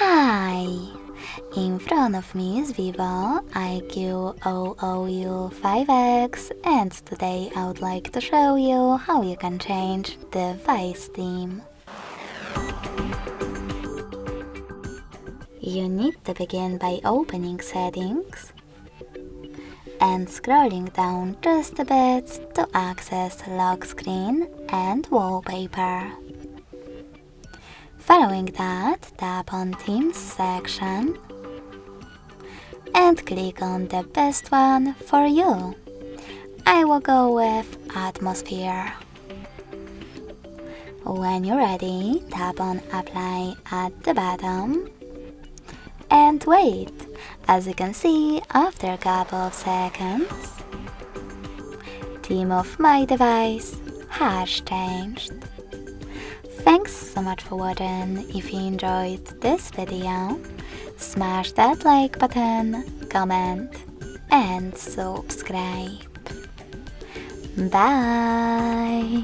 Hi! In front of me is VIVO IQOO U5X, and today I would like to show you how you can change the device theme. You need to begin by opening Settings and scrolling down just a bit to access Lock Screen and Wallpaper. Following that, tap on Themes section and click on the best one for you. I will go with Atmosphere. When you're ready, tap on Apply at the bottom and wait. As you can see, after a couple of seconds, theme of my device has changed. Thanks so much for watching. If you enjoyed this video, smash that like button, comment and subscribe. Bye!